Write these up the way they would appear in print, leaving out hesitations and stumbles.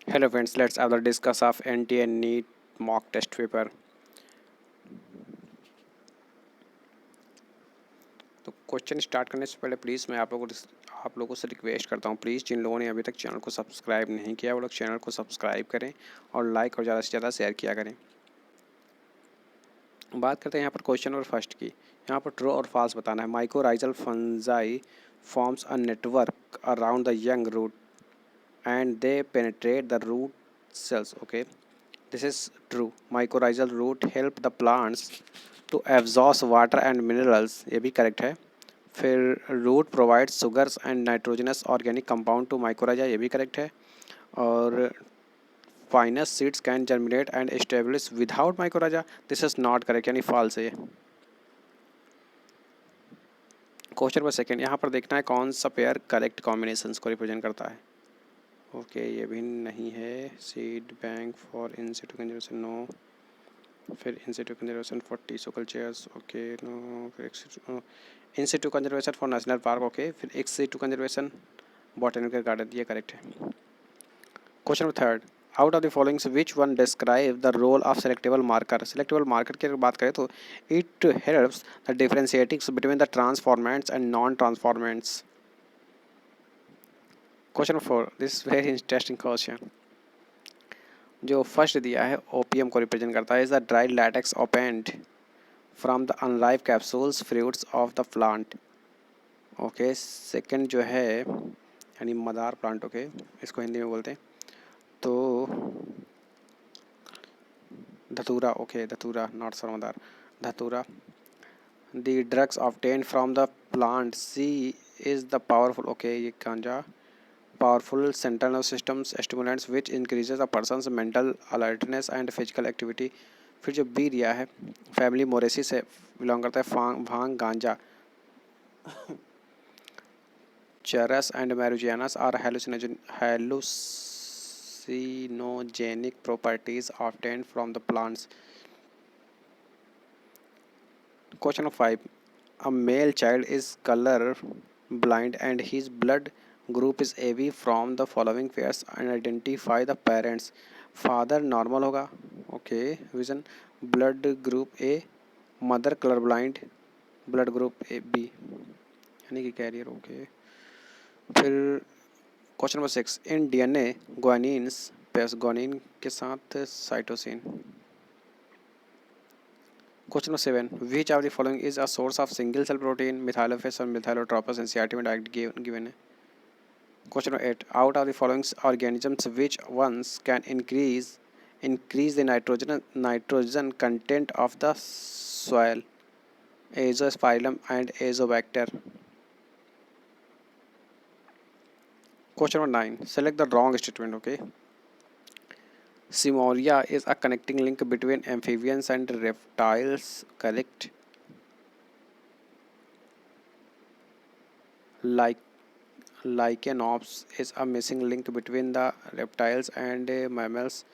Hello friends, let's have the discuss of NTA NEET mock test paper. तो question start करने से पहले please मैं आप लोगों से रिक्वेस्ट करता हूँ, प्लीज़ जिन लोगों ने अभी तक चैनल को सब्सक्राइब नहीं किया वो लोग चैनल को सब्सक्राइब करें और लाइक और ज़्यादा से ज़्यादा शेयर किया करें। बात करते हैं यहाँ पर क्वेश्चन नंबर फर्स्ट की। यहाँ पर ट्रू और फॉल्स बताना है। Mycorrhizal fungi forms a network around the young root and they penetrate the root cells. Okay, this is true. Mycorrhizal root help the plants to absorb water and minerals, ये भी correct है। फिर root provide sugars and nitrogenous organic compound to mycorrhiza, ये भी correct है। और pinus seeds can germinate and establish without mycorrhiza, this is not correct, यानी false है ये। क्वेश्चन नंबर सेकेंड, यहाँ पर देखना है कौन सा पेयर करेक्ट कॉम्बिनेशंस को रिप्रेजेंट करता है। ओके ये भी नहीं है। Seed bank for in situ conservation, no. फिर in situ conservation for tissue cultures, okay no. फिर in situ conservation for national park, okay. फिर ex situ conservation botanical garden, ये करेक्ट है। Question number third, out of the followings which one describe the role of selectable marker. Selectable marker की अगर बात करें तो it helps the differentiating between the transformants and non transformants. Question number four, this very interesting question. जो first दिया है OPM को represent करता है। Is the dry latex opened from the unripe capsules fruits of the plant. Okay second जो है यानी मदार plant, okay इसको हिंदी में बोलते हैं तो धतूरा, ओके धतूरा नॉट सरमदार, datura. The drugs obtained from the plant C is the powerful, okay ये ganja. Powerful central nervous systems stimulants which increases a person's mental alertness and physical activity. फिर जो बी दिया है फैमिली मोरेसी से belong करता है, bhang ganja. Charas and marijuanas are hallucinogenic properties obtained from the plants. Question number 5. A male child is color blind and his blood group is AB from the following pairs and identify the parents. Father normal होगा, okay vision. Blood group A. Mother colour blind, blood group A B, यानी कि carrier, okay. फिर question number 6, in DNA guanines plus guanine के साथ cytosine. Question number 7, which of the following is a source of single cell protein, methylophilus और methylotrophus NCERT में direct given है। Question number 8, out of the following organisms which ones can increase the nitrogen content of the soil, azospirillum and azobacter. Question number 9, select the wrong statement, okay. Simoria is a connecting link between amphibians and reptiles, correct. Like Lycanops is a missing link between the reptiles and mammals.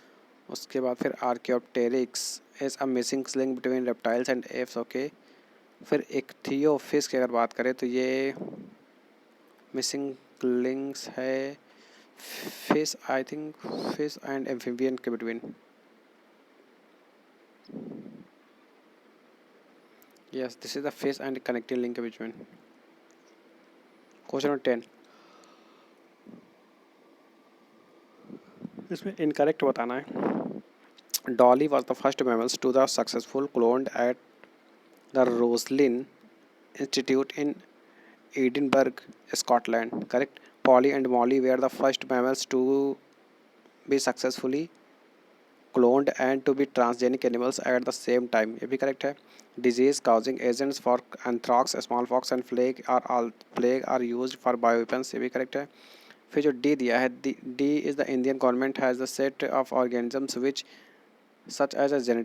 उसके बाद फिर Archaeopteryx is a missing link between reptiles and apes, okay. फिर Ichthyophis की अगर बात करें तो ये मिसिंग लिंक्स है fish, I think fish and amphibian के between. Yes this is the fish and connecting link के बिटवीन। क्वेश्चन नंबर 10, इसमें इनकरेक्ट बताना है। Dolly was the first mammals to the successful cloned at the Roslin Institute in Edinburgh, Scotland, correct. Polly and Molly were the first mammals to be successfully cloned and to be transgenic animals at the same time, ये भी correct है। disease causing agents for anthrax, smallpox and plague are used for bioweapons, ये भी correct है। फिर जो D दिया है, D is the Indian government has the set of organisms which such as a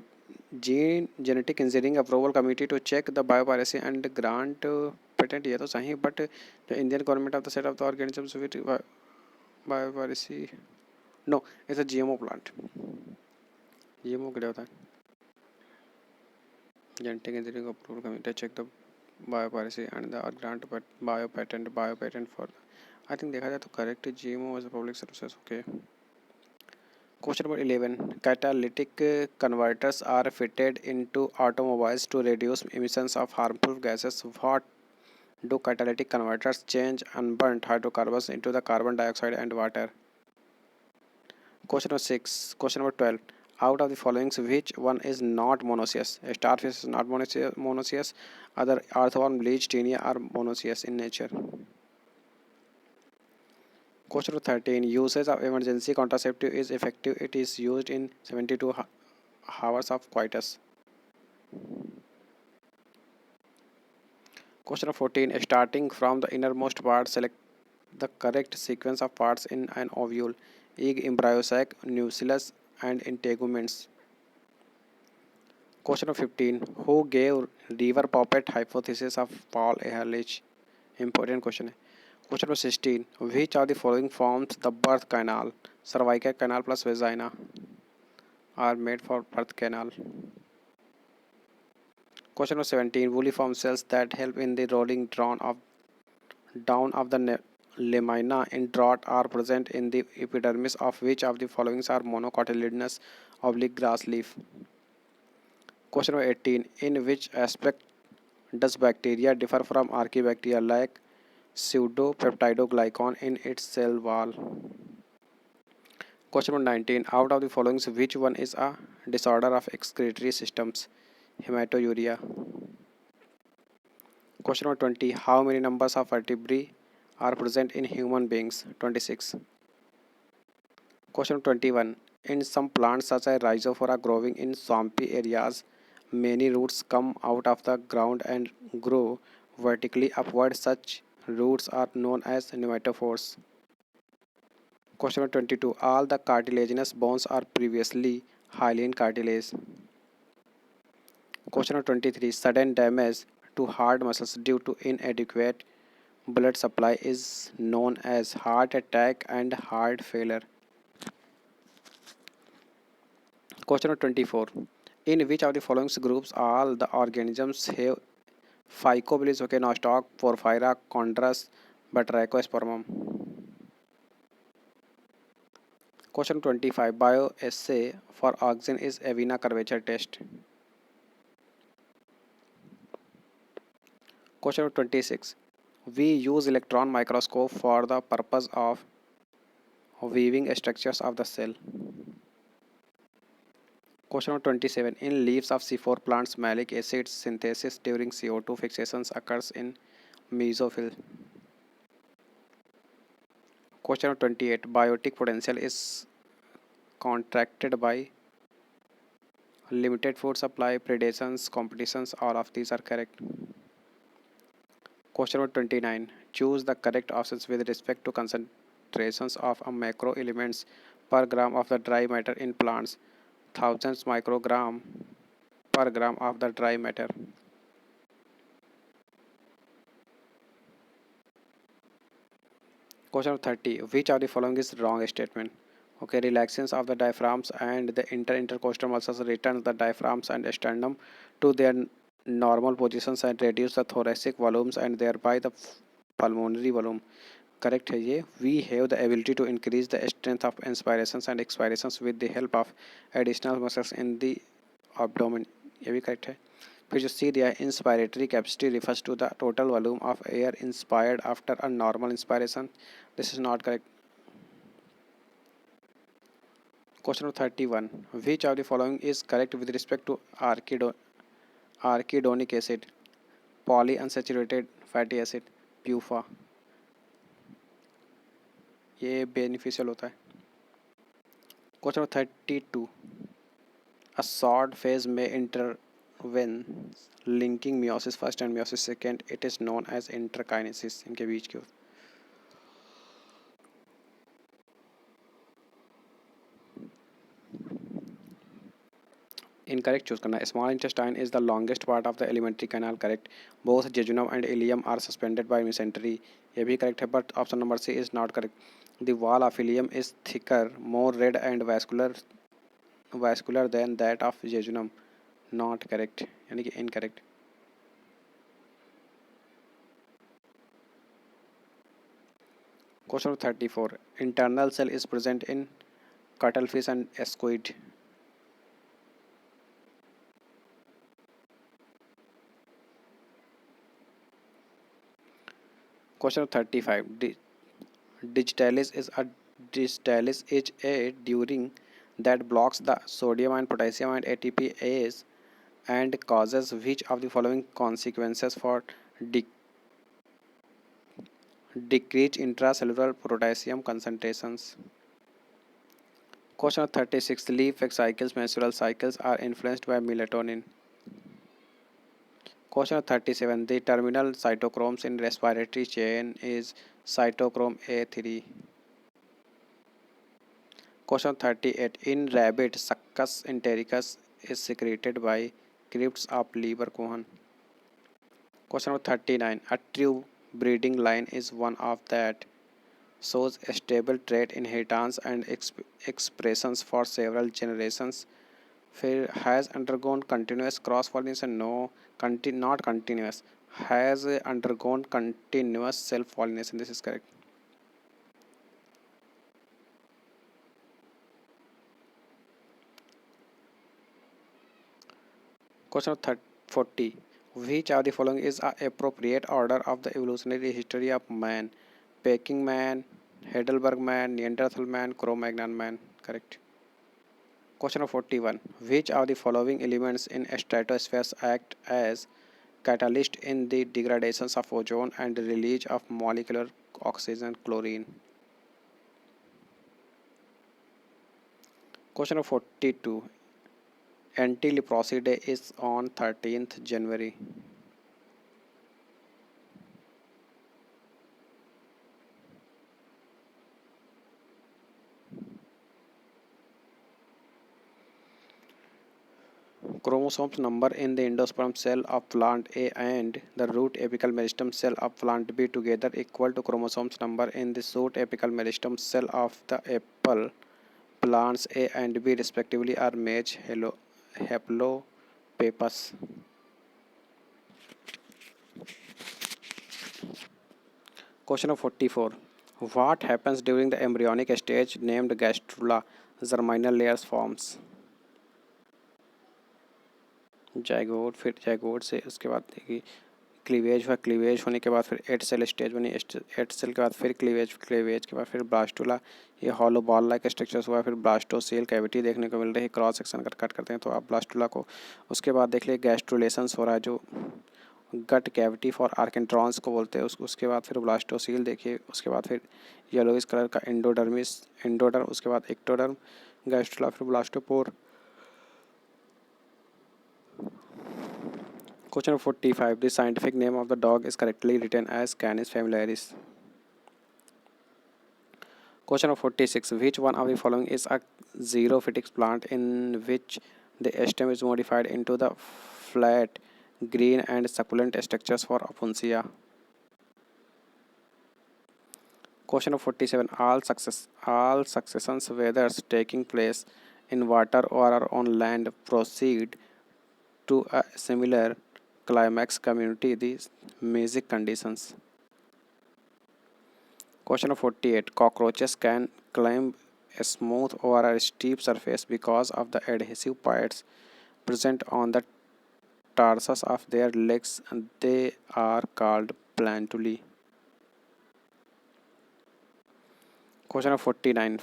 genetic engineering approval committee to check the biopiracy and grant patent, ये तो सही, but the Indian government of the set of the organisms with biopiracy, no it's a GMO plant। GMO के लिए होता है genetic engineering approval committee check the biopiracy and the grant biopatent for, I think देखा जाए तो correct GMO as a public services, okay. Question number 11. Catalytic converters are fitted into automobiles to reduce emissions of harmful gases. What do catalytic converters change unburnt hydrocarbons into the carbon dioxide and water? Question number 6. Question number 12. Out of the following, which one is not monoecious? A starfish is not monoecious. Other earthworm, bleach, tinea are monoecious in nature. Question number 13. Usage of emergency contraceptive is effective. It is used in 72 hours of coitus. Question number 14. Starting from the innermost part, select the correct sequence of parts in an ovule: egg, embryo sac, nucellus, and integuments. Question number 15. Who gave river puppet hypothesis of Paul Ehrlich? Important question. Question number 16. Which of the following forms the birth canal? Cervical canal plus vagina are made for birth canal. Question number 17. Woolly-form cells that help in the rolling down of the lamina in drought are present in the epidermis of which of the following are monocotyledonous oblique grass leaf? Question number 18. In which aspect does bacteria differ from archaebacteria, like pseudopeptidoglycan in its cell wall? Question number 19. Out of the following, which one is a disorder of excretory systems? Hematuria. Question number 20. How many numbers of vertebrae are present in human beings? 26. Question number 21. In some plants such as Rhizophora growing in swampy areas, many roots come out of the ground and grow vertically upward. Such roots are known as pneumatophores. Question number 22. All the cartilaginous bones are previously hyaline cartilage. Question number 23. Sudden damage to heart muscles due to inadequate blood supply is known as heart attack and heart failure. Question number 24. In which of the following groups all the organisms have Phycobilis, okay, Nostoc, Porphyra, Chondrus, Batrachospermum? Question 25. Bioassay for oxygen is Avena curvature test. Question 26. We use electron microscope for the purpose of viewing structures of the cell. Question 27. In leaves of C4 plants, malic acid synthesis during CO2 fixations occurs in mesophyll. Question 28. Biotic potential is contracted by limited food supply, predations, competitions. All of these are correct. Question number 29. Choose the correct options with respect to concentrations of a macro elements per gram of the dry matter in plants. Thousands microgram per gram of the dry matter. Question number 30. Which of the following is wrong statement? Okay, relaxation of the diaphragms and the intercostal muscles return the diaphragms and sternum to their normal positions and reduce the thoracic volumes and thereby the pulmonary volume. Correct है ये. We have the ability to increase the strength of inspirations and expirations with the help of additional muscles in the abdomen. ये भी correct है. फिर जो सी दिया है, inspiratory capacity refers to the total volume of air inspired after a normal inspiration. This is not correct. Question number 31. Which of the following is correct with respect to arachidonic acid? Polyunsaturated fatty acid, PUFA. ये beneficial होता है. Question number 32. A short phase may intervene linking meiosis first and meiosis second. It is known as interkinesis. इनके बीच की. Incorrect choose करना. Small intestine is the longest part of the alimentary canal. Correct. Both jejunum and ileum are suspended by mesentery. ये भी correct है, but option number C is not correct. The wall of ileum is thicker, more red and vascular than that of jejunum. Not correct. यानी कि incorrect. Question 34. Internal cell is present in cuttlefish and squid. Question 35. Digitalis is a during that blocks the sodium and potassium and ATPase and causes which of the following consequences for de- decreased intracellular potassium concentrations. Question 36. Leaf cycles, menstrual cycles are influenced by melatonin. Question 37. The terminal cytochromes in respiratory chain is cytochrome A3. Question 38. In rabbit, succus entericus is secreted by crypts of Lieberkuchen. Question number 39. A true breeding line is one of that shows a stable trait inheritance and expressions for several generations. Has undergone continuous cross pollination? No, not continuous. Has undergone continuous self pollination? This is correct. Question 40. Which of the following is a appropriate order of the evolutionary history of man? Peking man, Heidelberg man, Neanderthal man, Cro-Magnon man. Correct. Question 41. Which of the following elements in stratosphere act as catalyst in the degradations of ozone and the release of molecular oxygen chlorine? Question 42. Anti-leprosy day is on 13th January. Chromosomes number in the endosperm cell of plant A and the root apical meristem cell of plant B together equal to chromosomes number in the shoot apical meristem cell of the apple plants A and B respectively are matched haplopapas. Question of 44. What happens during the embryonic stage named gastrula? Germinal layers forms. Zygote फिर zygote से उसके बाद देखिए cleavage हुआ cleavage होने के बाद फिर एट सेल स्टेज बनी एट सेल के बाद फिर क्लीवेज क्लीवेज के बाद फिर ब्लास्टुला ये हॉलो बॉल लाइक स्ट्रक्चर्स हुआ फिर ब्लास्टोसेल कैविटी देखने को मिल रही है क्रॉस सेक्शन कर कट करते हैं तो आप ब्लास्टुला को उसके बाद देख लिए गैस्ट्रोलेशंस हो रहा है जो गट कैविटी फॉर आर्केंट्रॉन्स को बोलते हैं उसके बाद फिर ब्लास्टोसील देखिए उसके बाद फिर येलोइस कलर का एंडोडर्म उसके बाद एक्टोडर्म गैस्ट्रोला फिर blastopore. Question 45. The scientific name of the dog is correctly written as Canis familiaris. Question 46. Which one of the following is a xerophytic plant in which the stem is modified into the flat, green and succulent structures for opuntia? Question 47. All successions whether taking place in water or on land proceed to a similar climax community these basic conditions. Question 48. Cockroaches can climb a smooth or a steep surface because of the adhesive pads present on the tarsus of their legs and they are called plantulae. Question 49.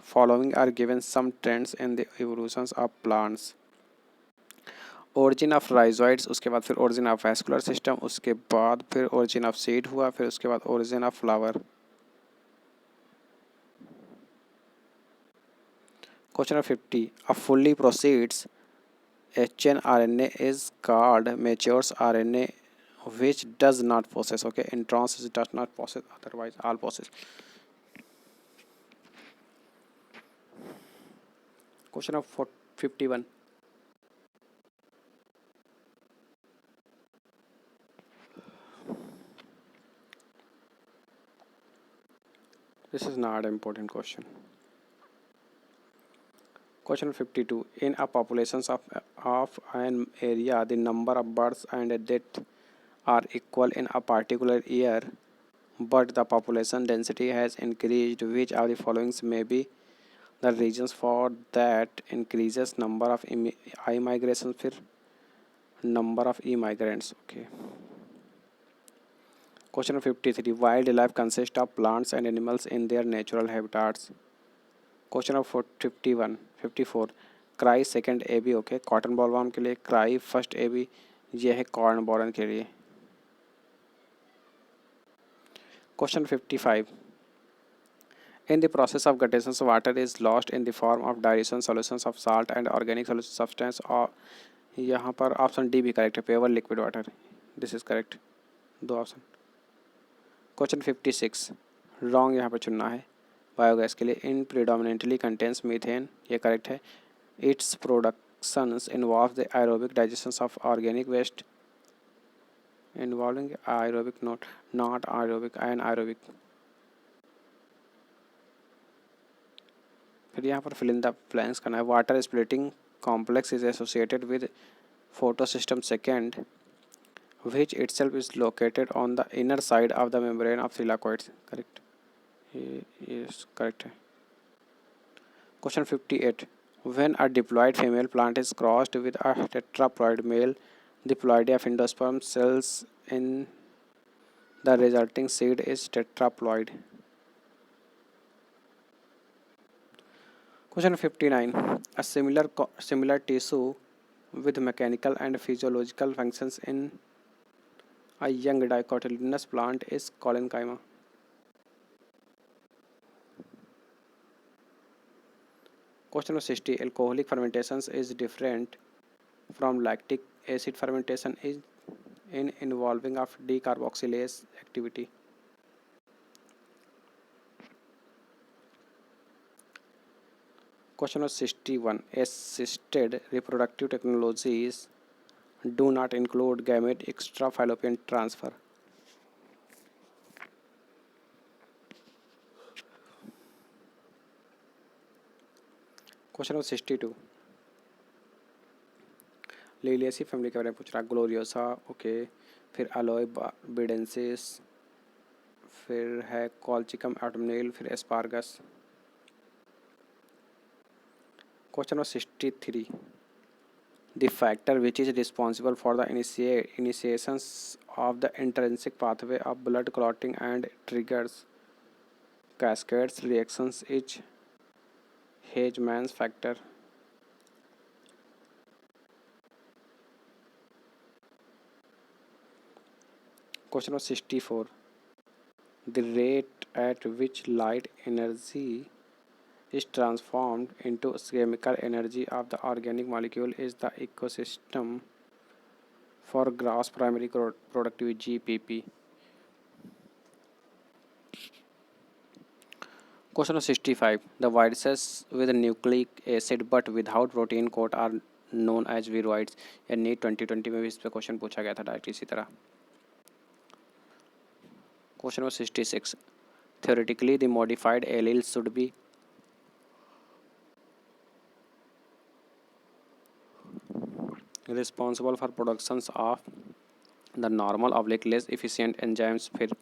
Following are given some trends in the evolutions of plants. Origin of rhizoids उसके बाद फिर origin of vascular system उसके बाद फिर origin of seed हुआ फिर उसके बाद origin of flower. Question 50. A fully proceeds hnRNA is called matures RNA which does not possess. Okay, introns does not possess, otherwise all possess. Question of 51. This is not an important question. Question 52. In a populations of an area, the number of births and deaths are equal in a particular year, but the population density has increased. Which of the following may be The reasons for that increases number of I migrations, फिर number of e migrants. Okay. Question 53. Wildlife consists of plants and animals in their natural habitats. Question of 51 54 cry second A B okay cotton bollworm के लिए cry first A B ये है corn borer के लिए question 55 in the process of guttation water is lost in the form of dilution solutions of salt and organic substance और यहाँ पर option D भी करेक्ट है pure liquid water this is correct दो option question 56 wrong यहाँ पर चुनना है बायोगैस के लिए इन प्रीडोमिनेंटली कंटेन्स मीथेन ये करेक्ट है it's productions involve the aerobic digestion of organic waste involving aerobic not aerobic anaerobic फिर यहाँ पर fill in the blanks करना है water splitting complex is associated with photosystem second which itself is located on the inner side of the membrane of thylakoids correct yes correct है Question 58. When a diploid female plant is crossed with a tetraploid male, the ploidy of endosperm cells in the resulting seed is tetraploid. Question 59. A similar tissue with mechanical and physiological functions in a young dicotyledonous plant is collenchyma. Question 60. Alcoholic fermentation is different from lactic acid fermentation in involving of decarboxylase activity. Question 61. Assisted reproductive technologies do not include gamete extra-fallopian transfer. Question 62. Liliaceae family के बारे में पूछ रहा है gloriosa okay फिर aloe barbadensis फिर है colchicum autumnale फिर asparagus question number 63 the factor which is responsible for the initiations of the intrinsic pathway of blood clotting and triggers cascades reactions is Hageman's factor Question number 64. The rate at which light energy is transformed into chemical energy of the organic molecule is the ecosystem for gross primary productivity GPP. Question number 65. The viruses with nucleic acid but without protein coat are known as viroids. या NEET 2020 में भी इस पर question पूछा गया था direct इसी तरह Question number 66. Theoretically, the modified alleles should be responsible for productions of the normal oblique less efficient enzymes फिर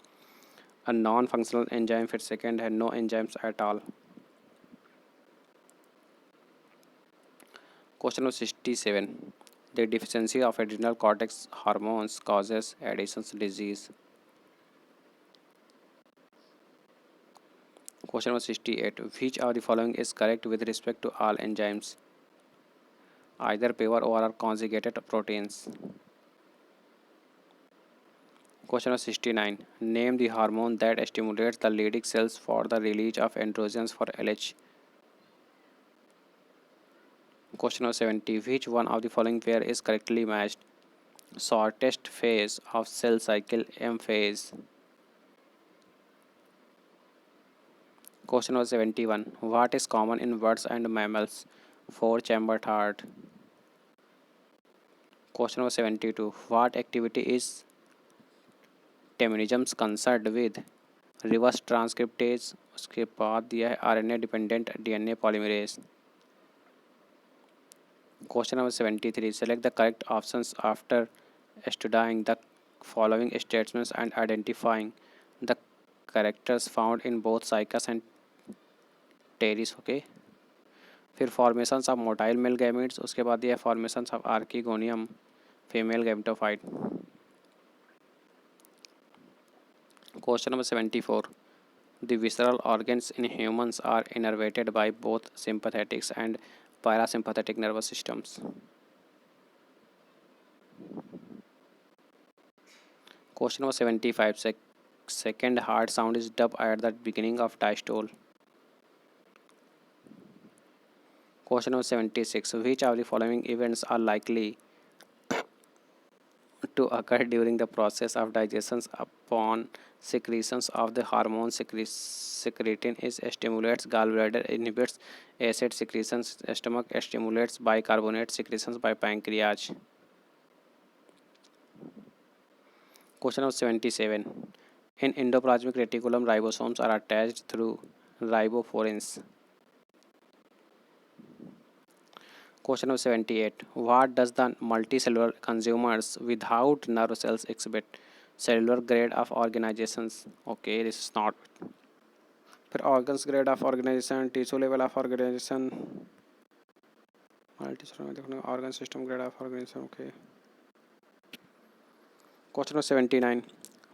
a non-functional enzyme फिर second है no enzymes at all. Question number 67. The deficiency of adrenal cortex hormones causes Addison's disease. Question number 68. Which of the following is correct with respect to all enzymes? Either pure or conjugated proteins. Question number 69. Name the hormone that stimulates the Leydig cells for the release of androgens for LH. Question number 70. Which one of the following pair is correctly matched? Shortest phase of cell cycle M phase. Question number 71. What is common in birds and mammals? Four-chambered heart. Question number 72. What activity is Teminisms concerned with? Reverse transcriptase. उसके बाद दिया है RNA dependent DNA polymerase. Question number 73. Select the correct options after studying the following statements and identifying the characters found in both Cycas and Teres. Okay. फिर formations of motile male gametes, उसके बाद ये formations of archegonium female gametophyte. Question number 74, the visceral organs in humans are innervated by both sympathetic and parasympathetic nervous systems. Question number 75, second heart sound is dub at the beginning of diastole. Question number 76, which of the following events are likely to occur during the process of digestion upon secretions of the hormone secretin is stimulates gallbladder, inhibits acid secretions, stomach stimulates bicarbonate secretions by pancreas. Question number 77, in endoplasmic reticulum ribosomes are attached through riboforins. Question number 78, what does the multicellular consumers without nerve cells exhibit? Cellular grade of organizations. Okay, this is not. फिर organs grade of organization, tissue level of organization, multicellular organ system grade of organization. Okay. Question number 79,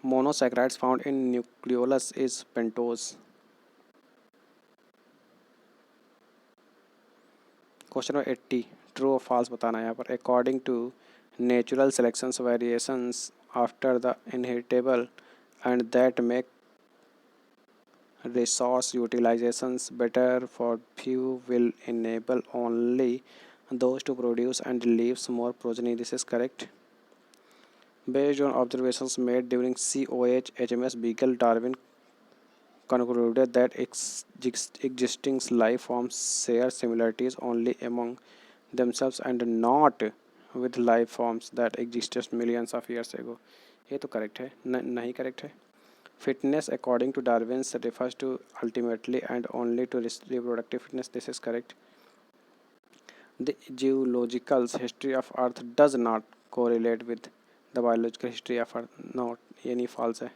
monosaccharides found in nucleolus is pentose. Question number 80, true और false बताना है यहाँ पर। According to natural selections variations after the inheritable and that make resource utilizations better for few will enable only those to produce and leaves more progeny. This is correct. Based on observations made during COH HMS Beagle, Darwin concluded that existing life forms share similarities only among themselves and not with life forms that existed millions of years ago. ये तो correct है, नहीं correct है। Fitness, according to Darwin, refers to ultimately and only to reproductive fitness. This is correct. The geological history of Earth does not correlate with the biological history of Earth. Not any false है।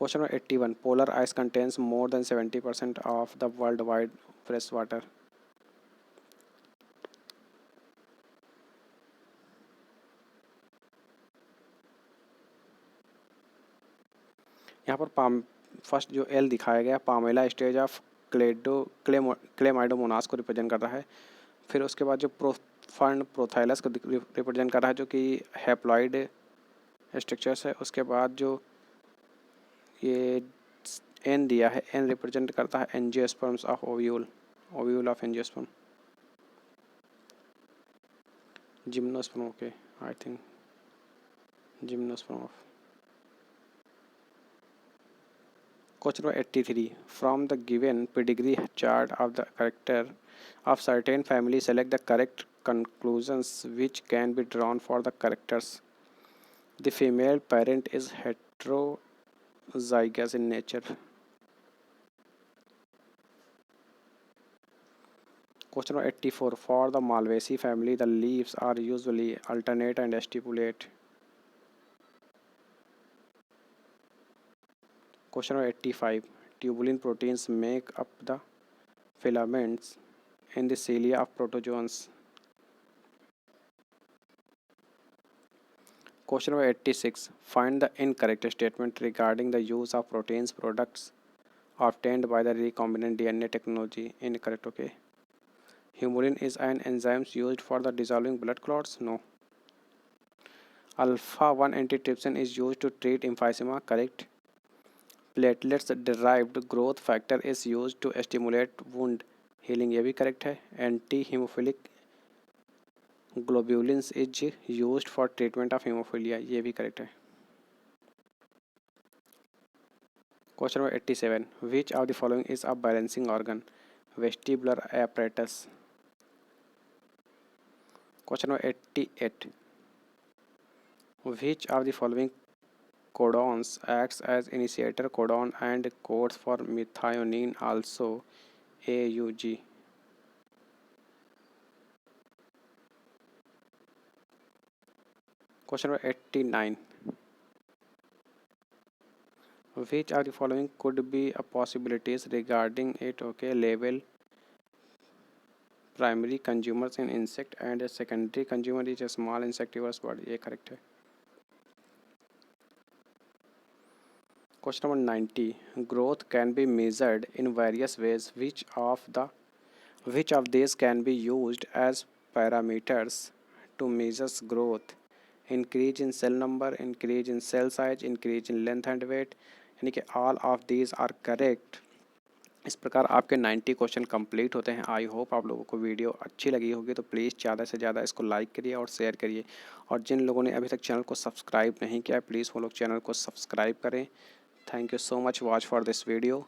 Question number 81. Polar ice contains more than 70% of the worldwide fresh water. यहाँ पर first जो L दिखाया गया Pamela stage of Chlamydomonas को represent कर रहा है। फिर उसके बाद जो प्रोफंड प्रोथाइलस को रिप्रेजेंट कर रहा है जो कि हैप्लॉइड स्ट्रक्चर्स है। उसके बाद जो ये एन दिया है, एन रिप्रेजेंट करता है angiosperms of ovule of angiosperm, gymnosperm. Okay, I think gymnosperm of. Question number 83. From the given pedigree chart of the character of certain family, select the correct conclusions which can be drawn for the characters. The female parent is heterozygous in nature. Question number 84. For the Malvaceae family, the leaves are usually alternate and stipulate. Question number 85. Tubulin proteins make up the filaments in the cilia of protozoans. Question number 86. Find the incorrect statement regarding the use of proteins products obtained by the recombinant DNA technology. Incorrect. Okay. Humulin is an enzyme used for the dissolving blood clots. No. Alpha 1 antitrypsin is used to treat emphysema. Correct. Platelets derived growth factor is used to stimulate wound healing. ये भी correct है। Anti haemophilic globulins is used for treatment of haemophilia. ये भी correct है। Question number 87. Which of the following is a balancing organ? Vestibular apparatus. Question number 88. Which of the following codons acts as initiator codon and codes for methionine, also AUG? Question number 89. Which of the following could be a possibilities regarding it? Okay, label primary consumers in insect and a secondary consumer is a small insectivorous body. ये correct है. Question number 90. Growth can be measured in various ways. Which of these can be used as parameters to measure growth? Increase in cell number, increase in cell size, increase in length and weight. यानी कि all of these are correct. इस प्रकार आपके 90 question complete होते हैं. I hope आप लोगों को वीडियो अच्छी लगी होगी, तो प्लीज़ ज़्यादा से ज़्यादा इसको लाइक करिए और शेयर करिए. और जिन लोगों ने अभी तक चैनल को सब्सक्राइब नहीं किया है, प्लीज़ वो लोग चैनल को सब्सक्राइब करें. Thank you so much watch for this video.